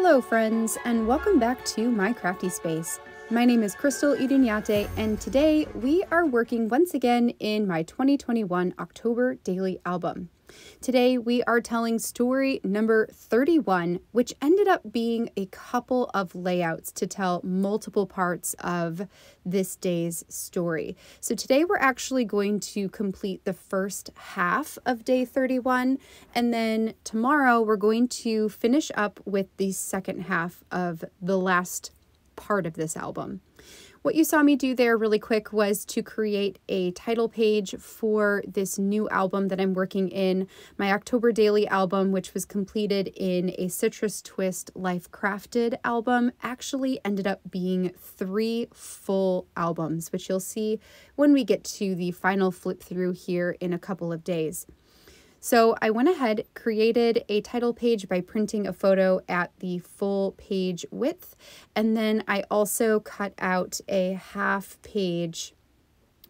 Hello friends, and welcome back to my crafty space. My name is Crystal Idunyate, and today we are working once again in my 2021 October daily album. Today we are telling story number 31, which ended up being a couple of layouts to tell multiple parts of this day's story. So today we're actually going to complete the first half of day 31, and then tomorrow we're going to finish up with the second half of the last part of this album. What you saw me do there really quick was to create a title page for this new album that I'm working in. My October daily album, which was completed in a Citrus Twist Life Crafted album, actually ended up being 3 full albums, which you'll see when we get to the final flip through here in a couple of days. So I went ahead, created a title page by printing a photo at the full page width, and then I also cut out a half page,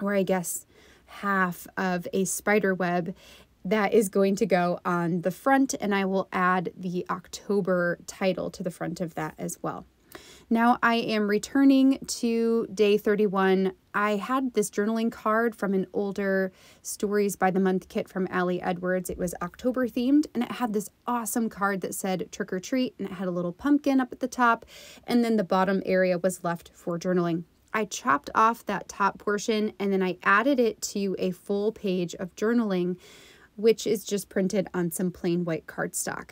or I guess half of a spider web that is going to go on the front, and I will add the October title to the front of that as well. Now I am returning to day 31. I had this journaling card from an older Stories by the Month kit from Allie Edwards. It was October themed, and it had this awesome card that said trick or treat, and it had a little pumpkin up at the top, and then the bottom area was left for journaling. I chopped off that top portion, and then I added it to a full page of journaling, which is just printed on some plain white cardstock.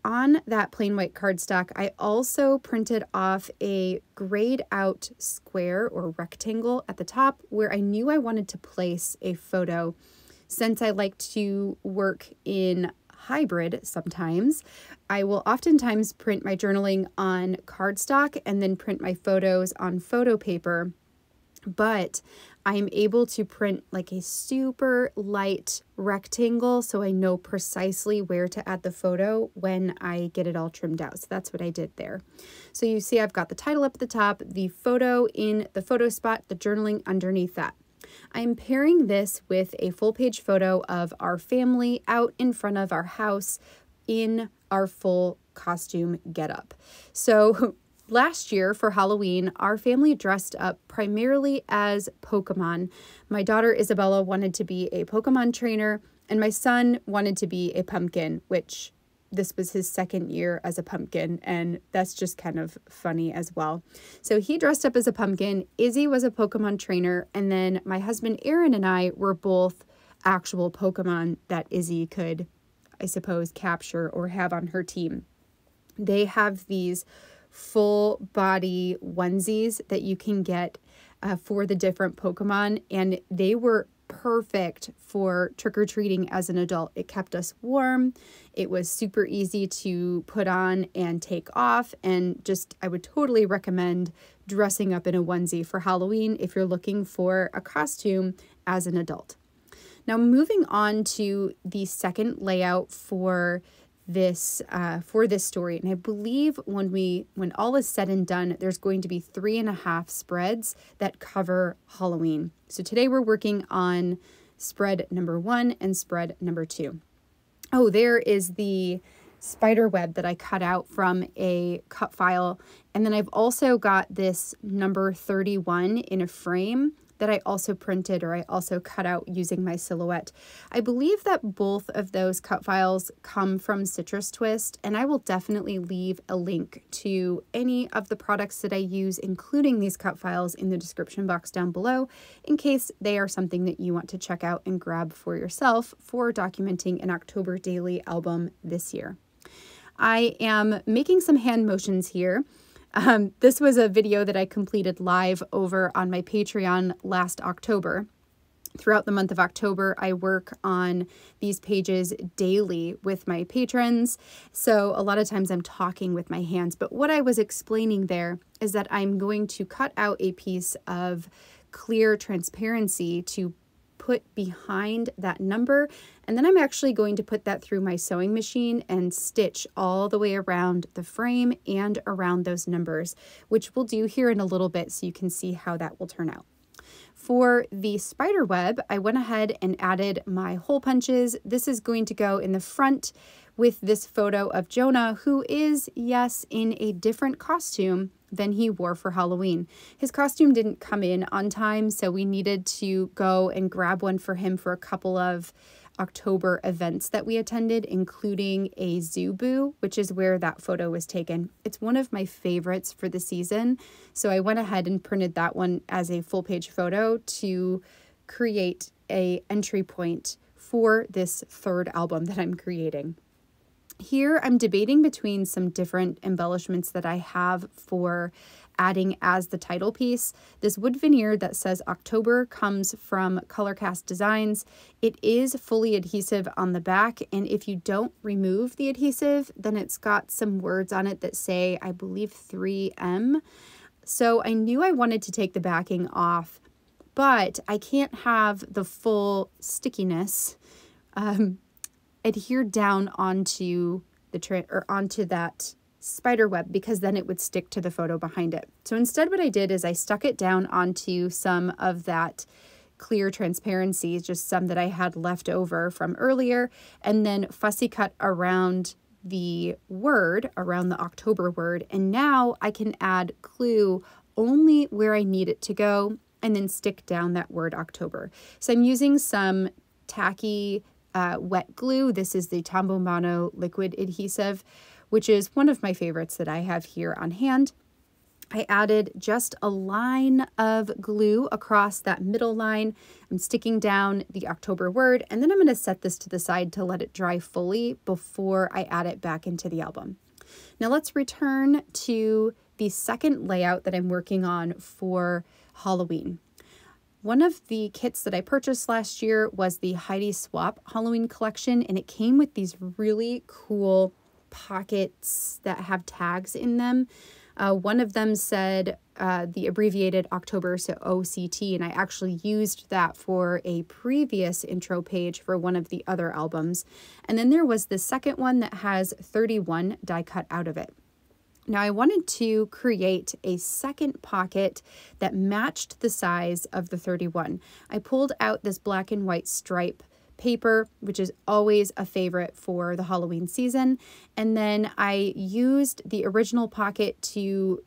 On that plain white cardstock, I also printed off a grayed out square or rectangle at the top where I knew I wanted to place a photo. Since I like to work in hybrid sometimes, I will oftentimes print my journaling on cardstock and then print my photos on photo paper. But I'm able to print like a super light rectangle so I know precisely where to add the photo when I get it all trimmed out. So that's what I did there. So you see I've got the title up at the top, the photo in the photo spot, the journaling underneath that. I'm pairing this with a full page photo of our family out in front of our house in our full costume getup. So last year for Halloween, our family dressed up primarily as Pokemon. My daughter Isabella wanted to be a Pokemon trainer, and my son wanted to be a pumpkin, which this was his second year as a pumpkin, and that's just kind of funny as well. So he dressed up as a pumpkin, Izzy was a Pokemon trainer, and then my husband Aaron and I were both actual Pokemon that Izzy could, I suppose, capture or have on her team. They have these full body onesies that you can get for the different Pokemon, and they were perfect for trick-or-treating as an adult. It kept us warm. It was super easy to put on and take off, and just I would totally recommend dressing up in a onesie for Halloween if you're looking for a costume as an adult. Now moving on to the second layout for this story, and I believe when all is said and done, there's going to be 3.5 spreads that cover Halloween. So today we're working on spread number 1 and spread number 2. Oh, there is the spider web that I cut out from a cut file, and then I've also got this number 31 in a frame that I also printed, or I also cut out using my silhouette. I believe that both of those cut files come from Citrus Twist, and I will definitely leave a link to any of the products that I use, including these cut files, in the description box down below, in case they are something that you want to check out and grab for yourself for documenting an October daily album this year. I am making some hand motions here. This was a video that I completed live over on my Patreon last October. Throughout the month of October, I work on these pages daily with my patrons, so a lot of times I'm talking with my hands, but what I was explaining there is that I'm going to cut out a piece of clear transparency to put behind that number, and then I'm actually going to put that through my sewing machine and stitch all the way around the frame and around those numbers, which we'll do here in a little bit so you can see how that will turn out. For the spider web, I went ahead and added my hole punches. This is going to go in the front with this photo of Jonah, who is, yes, in a different costume than he wore for Halloween. His costume didn't come in on time, so we needed to go and grab one for him for a couple of October events that we attended, including a Zoo Boo, which is where that photo was taken. It's one of my favorites for the season, so I went ahead and printed that one as a full page photo to create a entry point for this third album that I'm creating. Here I'm debating between some different embellishments that I have for adding as the title piece. This wood veneer that says October comes from Colorcast Designs. It is fully adhesive on the back, and if you don't remove the adhesive, then it's got some words on it that say, I believe, 3M. So I knew I wanted to take the backing off, but I can't have the full stickiness adhere down onto the onto that spider web, because then it would stick to the photo behind it. So instead what I did is I stuck it down onto some of that clear transparency, just some that I had left over from earlier, and then fussy cut around the word, around the October word, and now I can add glue only where I need it to go and then stick down that word October. So I'm using some tacky wet glue. This is the Tombow Mono liquid adhesive, which is one of my favorites that I have here on hand. I added just a line of glue across that middle line. I'm sticking down the October word, and then I'm going to set this to the side to let it dry fully before I add it back into the album. Now let's return to the second layout that I'm working on for Halloween. One of the kits that I purchased last year was the Heidi Swap Halloween collection, and it came with these really cool pockets that have tags in them. One of them said the abbreviated October, so OCT, and I actually used that for a previous intro page for one of the other albums. And then there was the second one that has 31 die cut out of it. Now I wanted to create a second pocket that matched the size of the 31. I pulled out this black and white stripe paper, which is always a favorite for the Halloween season. And then I used the original pocket to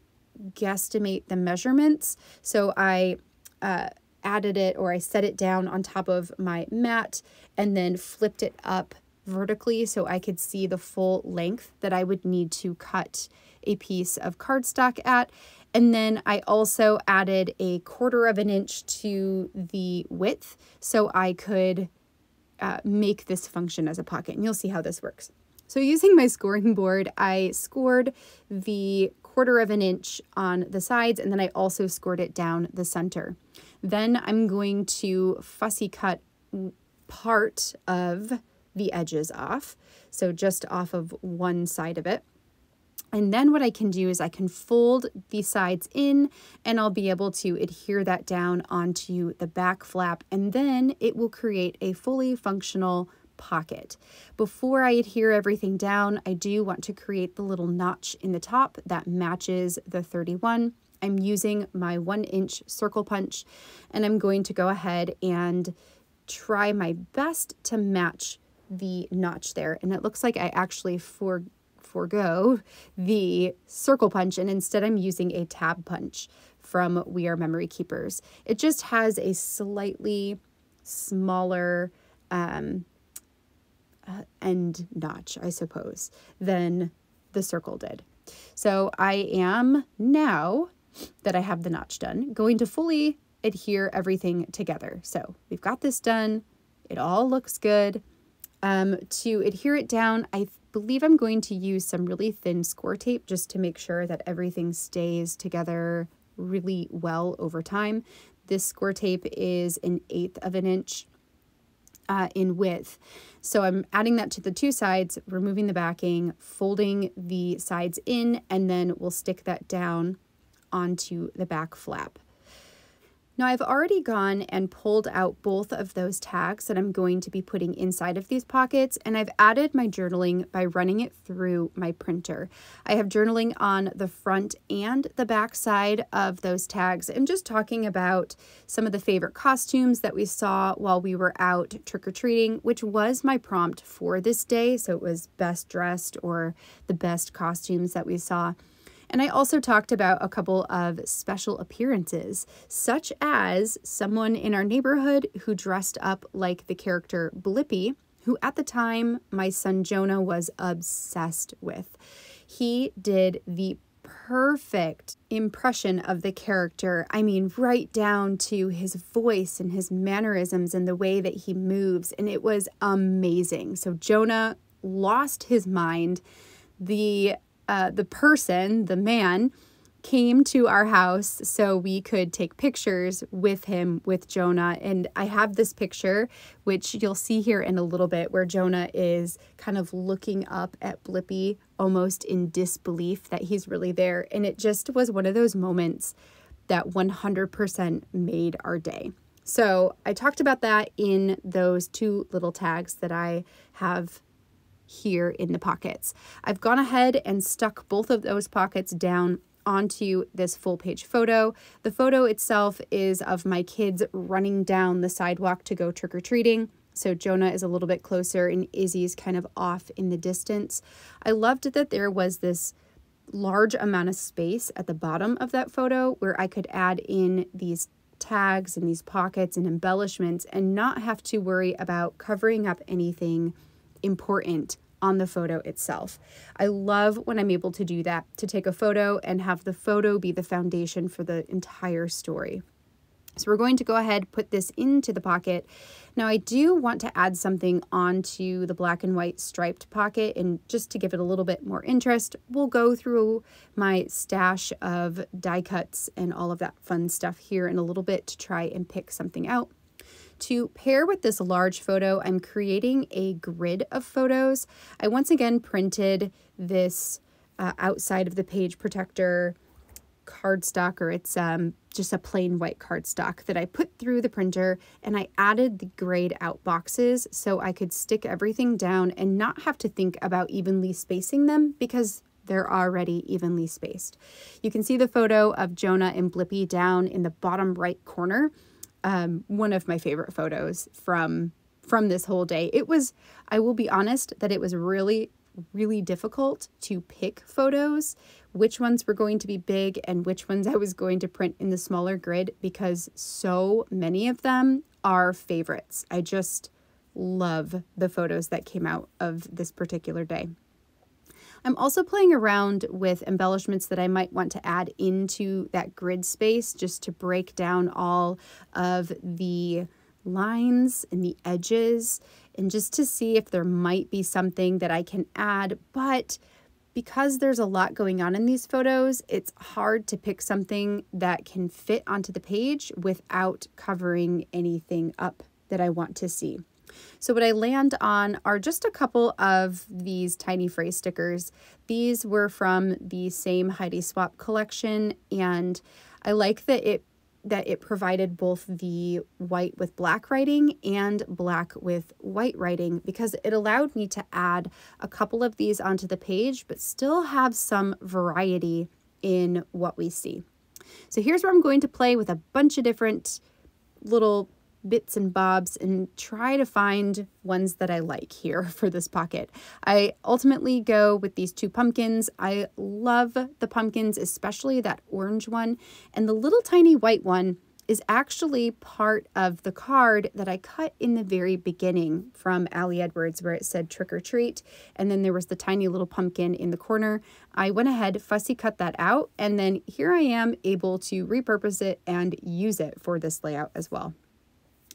guesstimate the measurements. So I added it, or I set it down on top of my mat and then flipped it up vertically so I could see the full length that I would need to cut a piece of cardstock at. And then I also added a 1/4 of an inch to the width so I could make this function as a pocket, and you'll see how this works. So using my scoring board, I scored the 1/4 of an inch on the sides, and then I also scored it down the center. Then I'm going to fussy cut part of the edges off, so just off of one side of it. And then what I can do is I can fold the sides in, and I'll be able to adhere that down onto the back flap, and then it will create a fully functional pocket. Before I adhere everything down, I do want to create the little notch in the top that matches the 31. I'm using my 1-inch circle punch, and I'm going to go ahead and try my best to match the notch there. And it looks like I actually forgo the circle punch, and instead I'm using a tab punch from We Are Memory Keepers. It just has a slightly smaller end notch, I suppose, than the circle did. So I am, now that I have the notch done, going to fully adhere everything together. So we've got this done. It all looks good. To adhere it down, I believe I'm going to use some really thin score tape just to make sure that everything stays together really well over time. This score tape is 1/8 of an inch in width. So I'm adding that to the two sides, removing the backing, folding the sides in, and then we'll stick that down onto the back flap. Now I've already gone and pulled out both of those tags that I'm going to be putting inside of these pockets, and I've added my journaling by running it through my printer. I have journaling on the front and the back side of those tags, and just talking about some of the favorite costumes that we saw while we were out trick-or-treating, which was my prompt for this day. So it was best dressed or the best costumes that we saw. And I also talked about a couple of special appearances, such as someone in our neighborhood who dressed up like the character Blippi, who at the time my son Jonah was obsessed with. He did the perfect impression of the character. I mean, right down to his voice and his mannerisms and the way that he moves. And it was amazing. So Jonah lost his mind. The person, the man, came to our house so we could take pictures with him, with Jonah. And I have this picture, which you'll see here in a little bit, where Jonah is kind of looking up at Blippi, almost in disbelief that he's really there. And it just was one of those moments that 100% made our day. So I talked about that in those two little tags that I have here in the pockets. I've gone ahead and stuck both of those pockets down onto this full page photo. The photo itself is of my kids running down the sidewalk to go trick-or-treating. So Jonah is a little bit closer and Izzy's kind of off in the distance. I loved that there was this large amount of space at the bottom of that photo where I could add in these tags and these pockets and embellishments and not have to worry about covering up anything important on the photo itself. I love when I'm able to do that, to take a photo and have the photo be the foundation for the entire story. So we're going to go ahead, put this into the pocket. Now I do want to add something onto the black and white striped pocket, and just to give it a little bit more interest, we'll go through my stash of die cuts and all of that fun stuff here in a little bit to try and pick something out. To pair with this large photo, I'm creating a grid of photos. I once again printed this outside of the page protector cardstock, or it's just a plain white cardstock that I put through the printer, and I added the grayed out boxes so I could stick everything down and not have to think about evenly spacing them because they're already evenly spaced. You can see the photo of Jonah and Blippi down in the bottom right corner. One of my favorite photos from this whole day. It was, I will be honest, that it was really difficult to pick photos, which ones were going to be big and which ones I was going to print in the smaller grid, because so many of them are favorites. I just love the photos that came out of this particular day. I'm also playing around with embellishments that I might want to add into that grid space, just to break down all of the lines and the edges, and just to see if there might be something that I can add. But because there's a lot going on in these photos, it's hard to pick something that can fit onto the page without covering anything up that I want to see. So what I land on are just a couple of these tiny phrase stickers. These were from the same Heidi Swap collection, and I like that it provided both the white with black writing and black with white writing, because it allowed me to add a couple of these onto the page but still have some variety in what we see. So here's where I'm going to play with a bunch of different little bits and bobs and try to find ones that I like here for this pocket. I ultimately go with these two pumpkins. I love the pumpkins, especially that orange one, and the little tiny white one is actually part of the card that I cut in the very beginning from Allie Edwards, where it said trick or treat, and then there was the tiny little pumpkin in the corner. I went ahead, fussy cut that out, and then here I am able to repurpose it and use it for this layout as well.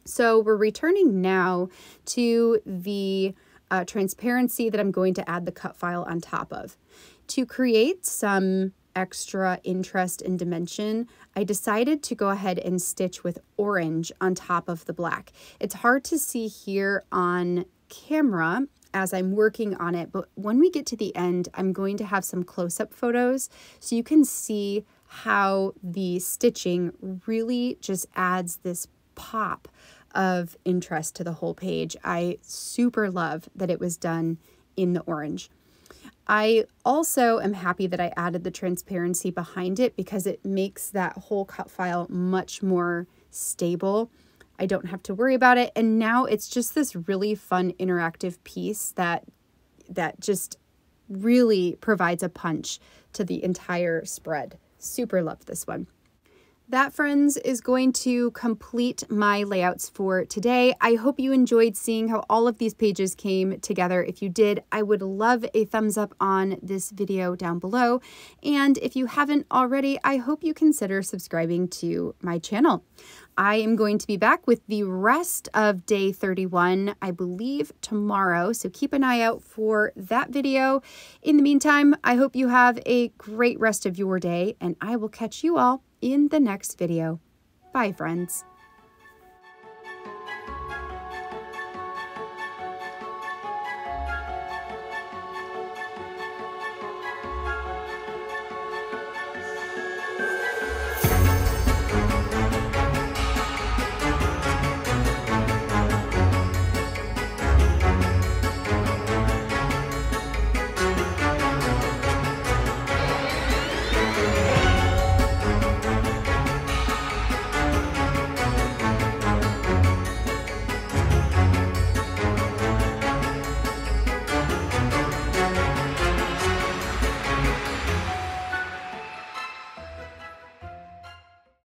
So we're returning now to the transparency that I'm going to add the cut file on top of. To create some extra interest and dimension, I decided to go ahead and stitch with orange on top of the black. It's hard to see here on camera as I'm working on it, but when we get to the end, I'm going to have some close-up photos so you can see how the stitching really just adds this pop of interest to the whole page. I super love that it was done in the orange. I also am happy that I added the transparency behind it because it makes that whole cut file much more stable. I don't have to worry about it. And now it's just this really fun interactive piece that just really provides a punch to the entire spread. Super love this one. That, friends, is going to complete my layouts for today. I hope you enjoyed seeing how all of these pages came together. If you did, I would love a thumbs up on this video down below. And if you haven't already, I hope you consider subscribing to my channel. I am going to be back with the rest of day 31, I believe, tomorrow. So keep an eye out for that video. In the meantime, I hope you have a great rest of your day, and I will catch you all in the next video. Bye, friends.